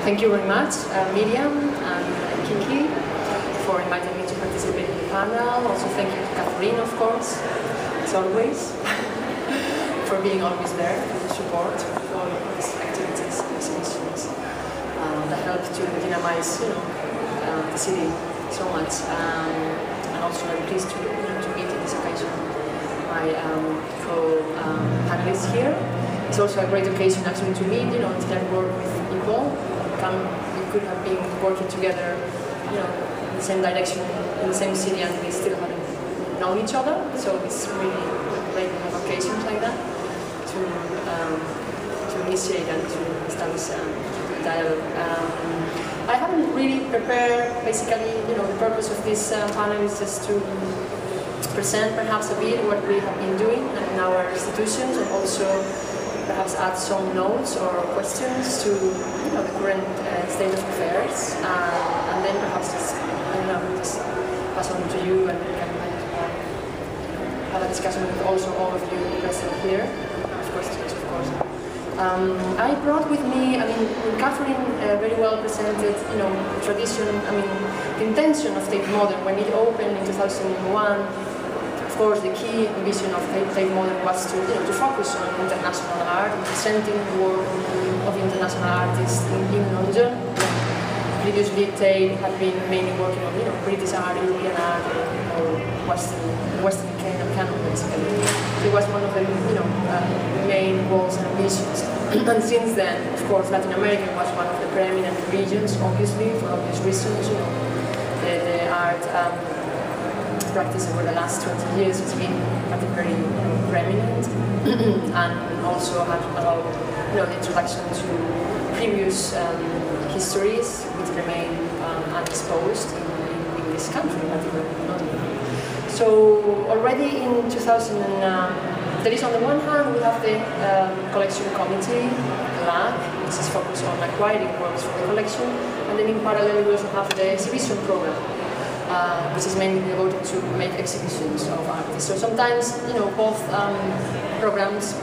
Thank you very much, Miriam and Kiki, for inviting me to participate in the panel. Also thank you to Catherine, of course, as always, for being always there to support all of these activities and exhibitions that help to dynamize, the city so much. And also I'm pleased to meet in this occasion my co-panelists here. It's also a great occasion actually to meet, and work with people. We could have been working together, in the same direction, in the same city, and we still haven't known each other. So it's really great to have occasions like that to initiate and to establish a dialogue. I haven't really prepared. Basically, the purpose of this panel is just to present perhaps a bit what we have been doing in our institutions, and also perhaps add some notes or questions to the current state of affairs, and then perhaps just pass on to you, and we can have a discussion with also all of you present here, of course. I brought with me, Catherine very well presented, the tradition, the intention of Tate Modern when it opened in 2001. Of course, the key vision of Tate Modern was to focus on international art, presenting the work of international artists in London. Previously, Tate had been mainly working on British art, European art, or Western canon, basically. So it was one of the main goals and ambitions. And since then, of course, Latin America was one of the preeminent regions, obviously, for obvious reasons. The art practice over the last 20 years has been particularly preeminent, and also had allowed the introduction to previous histories which remain unexposed in this country, particularly. So already in 2000, there is on the one hand we have the collection committee, LAC, which is focused on acquiring works for the collection, and then in parallel we also have the exhibition program, which is mainly devoted to make exhibitions of artists. So sometimes, both programs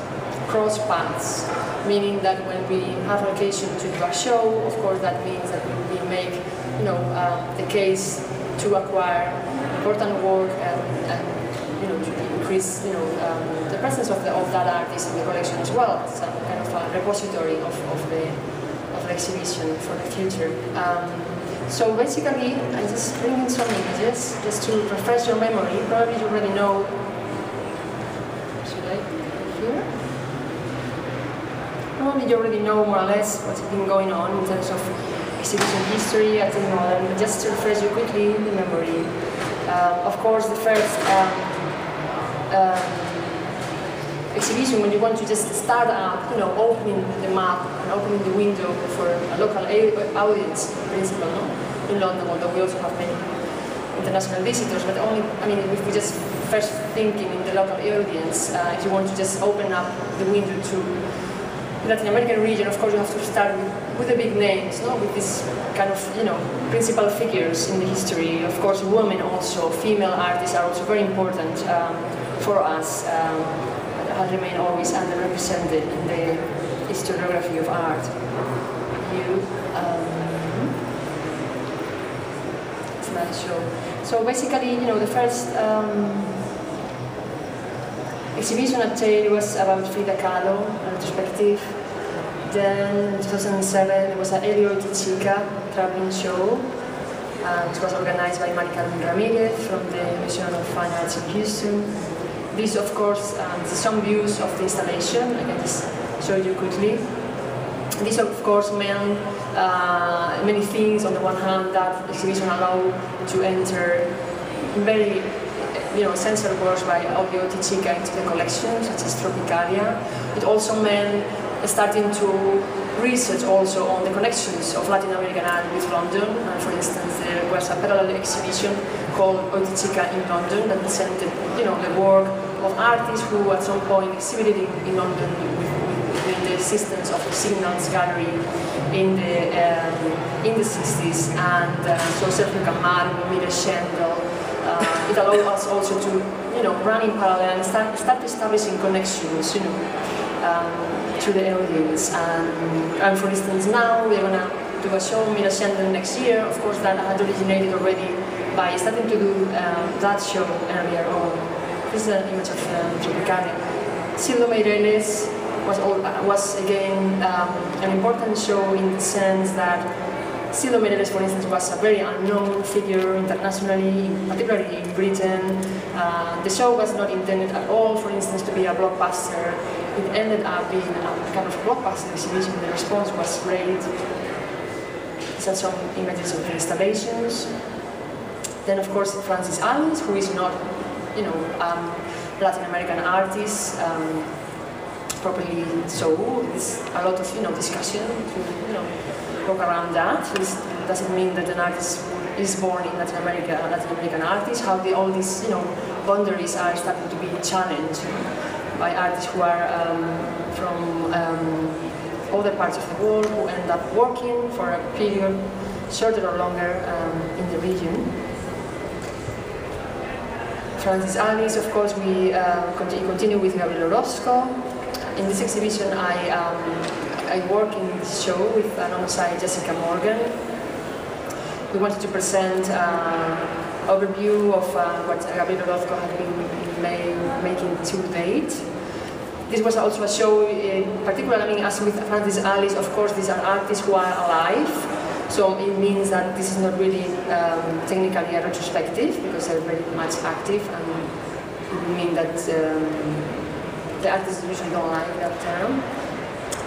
cross paths, meaning that when we have occasion to do a show, of course that means that we make, the case to acquire important work and to increase, the presence of that artist in the collection as well. It's a kind of a repository of the exhibition for the future. So basically, I'm just bringing some images just to refresh your memory. Probably you already know. Should I here? Probably you already know more or less what's been going on in terms of exhibition history at Tate Modern. Just to refresh you quickly the memory. Of course, the first exhibition, when you want to just start out, opening the map and opening the window for a local audience, principle, in London, although we also have many international visitors, but only, if we just first thinking in the local audience, if you want to just open up the window to the Latin American region, of course you have to start with the big names, with these kind of, principal figures in the history. Of course, women also, female artists are also very important for us. Have remained always underrepresented in the historiography of art. Slideshow. So basically, the first exhibition at Tate was about Frida Kahlo, a retrospective. Then in 2007 there was an Elio Chica traveling show, which was organized by Mari Carmen Ramirez from the Museum of Fine Arts in Houston. This, of course, some views of the installation. I can just show you quickly. This, of course, meant many things. On the one hand, that exhibition allowed to enter very, essential works by Elio Chica into the collection, such as Tropicalia. It also meant starting to research also on the connections of Latin American art with London. For instance, there was a parallel exhibition called Oitichica in London that presented, the work of artists who at some point exhibited in London with the assistance of the Signals Gallery in the 60s, and so Sergio Camargo, Mira Schendel. It allowed us also to, run in parallel and start establishing connections, to the audience. And for instance, now we're gonna do a show in Chisenhale next year. Of course, that had originated already by starting to do that show earlier on. This is an image of Tropicana. Sildo Meireles was again an important show in the sense that Sildo Meireles, for instance, was a very unknown figure internationally, particularly in Britain. The show was not intended at all, for instance, to be a blockbuster. It ended up being a kind of blockbuster exhibition. The response was great. These are some images of the installations. Then, of course, Francis Alice, who is not, Latin American artist, properly so. There's a lot of, discussion to, talk around that. This doesn't mean that an artist is born in Latin America, a Latin American artist. How all these, boundaries are starting to be challenged by artists who are from other parts of the world, who end up working for a period, shorter or longer, in the region. Francis Alice, of course, we continue with Gabriel Orozco. In this exhibition, I work in this show with alongside Jessica Morgan. We wanted to present an overview of what Gabriel Orozco had been making to date. This was also a show, particularly as with Francis Alice, of course, these are artists who are alive. So it means that this is not really technically a retrospective, because they're very much active, and it would mean that the artists usually don't like that term.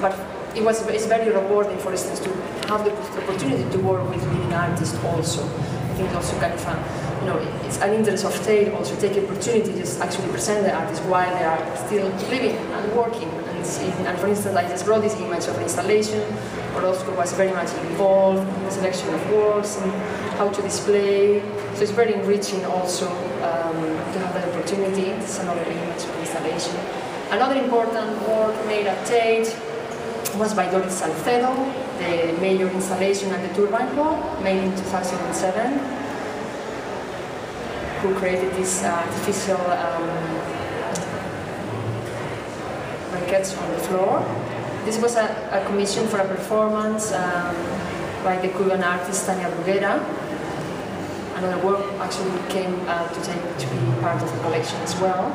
But it's very rewarding, for instance, to have the opportunity to work with living artists also. I think it's also kind of, it's an interest of Tate also, take the opportunity to just actually present the artists while they are still living and working. And for instance, I just brought this image of installation. Orozco was very much involved in the selection of works and how to display. So it's very enriching also to have that opportunity. This is another image of installation. Another important work made at Tate was by Doris Salcedo, the major installation at the Turbine Hall, made in 2007, who created this artificial brackets on the floor. This was a commission for a performance by the Cuban artist Tania Bruguera. Another work actually came to be part of the collection as well.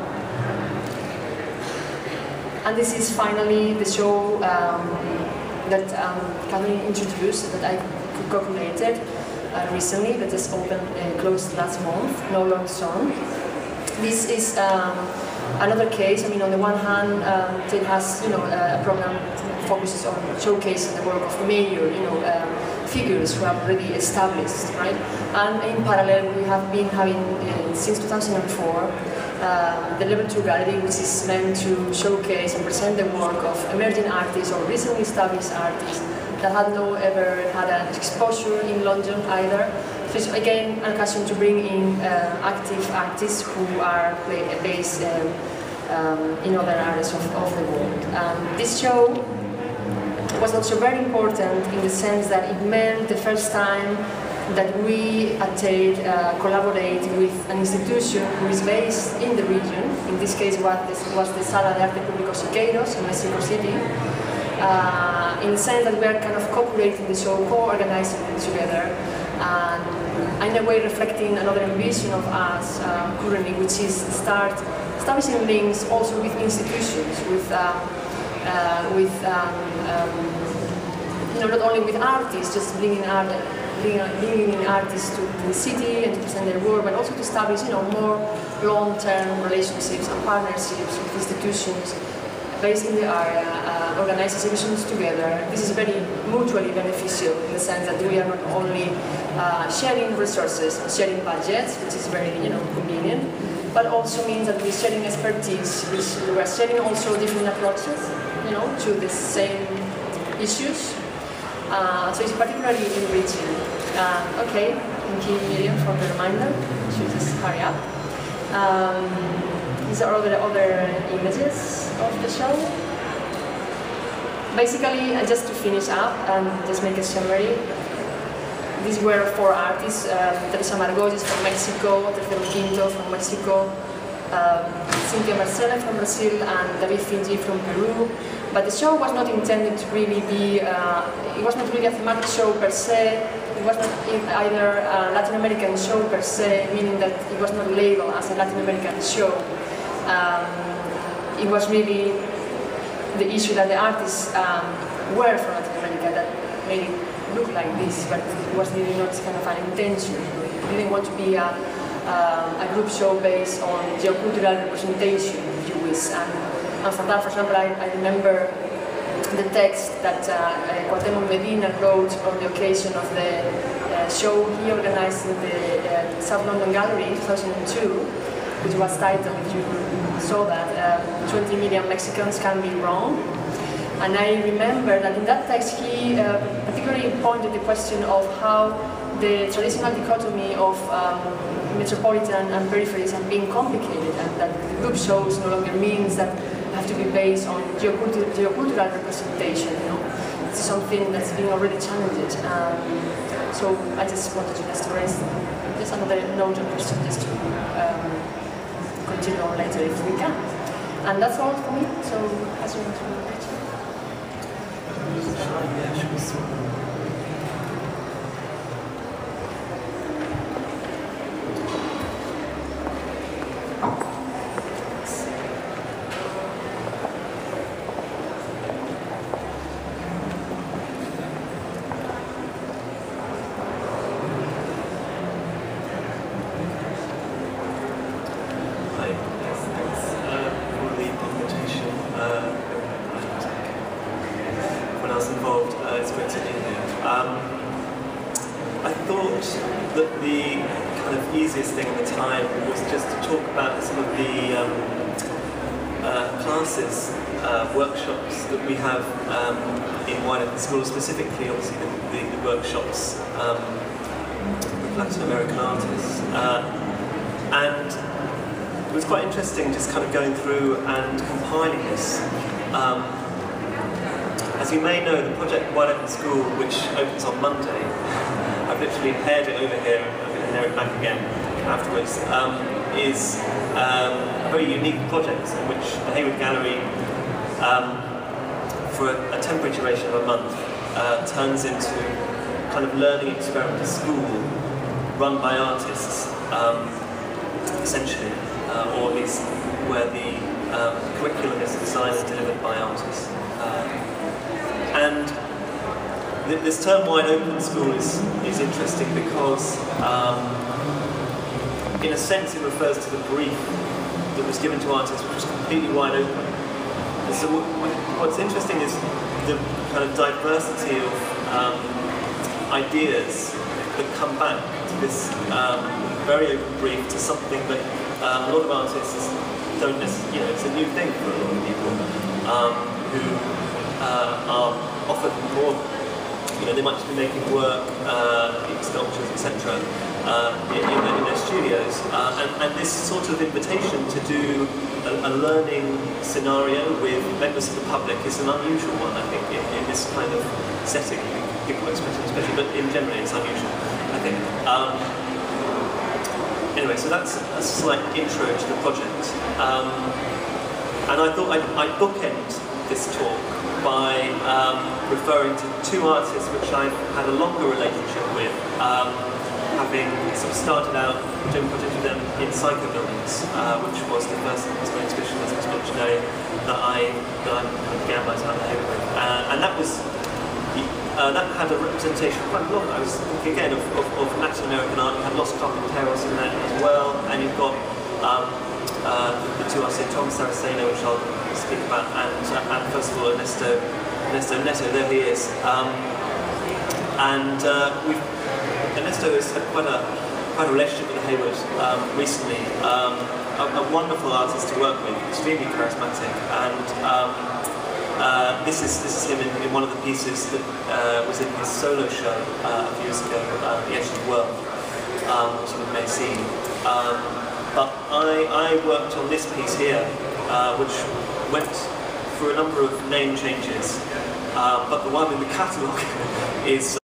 And this is finally the show that Catherine introduced, that I co-created recently, that just opened, closed last month, No Long Song. This is another case. I mean, on the one hand, Tate has, a program that focuses on showcasing the work of major, figures who are already established, right? And in parallel, we have been having, since 2004, the Level 2 Gallery, which is meant to showcase and present the work of emerging artists or recently established artists that had ever had an exposure in London either. So it's again an occasion to bring in active artists who are based in other areas of the world. This show was also very important in the sense that it meant the first time that we at Tate collaborate with an institution who is based in the region. In this case, was the Sala de Arte Público Siqueiros in Mexico City. In the sense that we are kind of co-creating the show, co-organizing it together, and in a way reflecting another ambition of us currently, which is establishing links also with institutions, with not only with artists, just bringing in artists to the city and to present their work, but also to establish, more long-term relationships and partnerships with institutions based in the area, organize exhibitions together. This is very mutually beneficial in the sense that we are not only sharing resources, sharing budgets, which is very, convenient, but also means that we're sharing expertise. We are sharing also different approaches, to the same issues. So it's particularly enriching. Okay, thank you, Miriam, for the reminder. I should just hurry up. These are other images of the show. Basically, just to finish up and just make a summary, these were 4 artists: Teresa Margolles from Mexico, Tercero Quinto from Mexico, Cynthia Marcela from Brazil, and David Finji from Peru. But the show was not intended to really be, it was not really a thematic show per se, it was not either a Latin American show per se, meaning that it was not labeled as a Latin American show. It was really the issue that the artists were from Latin America that made it look like this, but it was really not kind of an intention. It didn't want to be a group show based on geocultural representation, if you wish. And for that, for example, I remember the text that Cuauhtémoc Medina wrote on the occasion of the show he organized in the South London Gallery in 2002, which was titled, if you saw that, 20 Million Mexicans Can Be Wrong. And I remember that in that text he particularly pointed the question of how the traditional dichotomy of metropolitan and peripheries have been complicated, and that the group shows no longer means that have to be based on geocultural representation. You know, it's something that's been already challenged. So I just wanted to raise just another note of question, just to continue on later if we can. And that's all for me. So as you want to. Workshops that we have in wine at the school, specifically obviously the workshops with Latin American artists. And it was quite interesting just kind of going through and compiling this. As you may know, the project Wine at the School, which opens on Monday, I've literally paired it over here, I'm going to pair it back again afterwards, is a very unique project in which the Hayward Gallery for a temporary duration of a month, turns into kind of learning experiment school run by artists, essentially, or at least where the curriculum is designed and delivered by artists. And this term Wide Open School is interesting because, in a sense, it refers to the brief that was given to artists, which was completely wide open. And so what's interesting is the kind of diversity of ideas that come back to this very open brief, to something that a lot of artists don't necessarily, you know, it's a new thing for a lot of people who are offered more, you know, they might just be making work, sculptures, etc. In their studios, and this sort of invitation to do a learning scenario with members of the public is an unusual one, I think, in this kind of setting. People expect it especially, but in general it's unusual, I think. Anyway, so that's a slight intro to the project. And I thought I'd bookend this talk by referring to two artists which I've had a longer relationship with, having sort of started out doing projects with them in Psycho Buildings, which was the first exhibition, as was mentioned earlier, that I began my time at Hayward. And that was that had a representation quite a lot. I was thinking again of Latin American art. You had Los Carpinteros in that as well, and you've got the two artists, Tom Saraceno, which I'll speak about, and first of all Ernesto Neto. There he is. Ernesto has had quite a relationship with Hayward recently. A wonderful artist to work with, extremely charismatic, and this is him in one of the pieces that was in his solo show a few years ago, The Edge of the World, which you may have seen. But I worked on this piece here, which went through a number of name changes, but the one in the catalogue is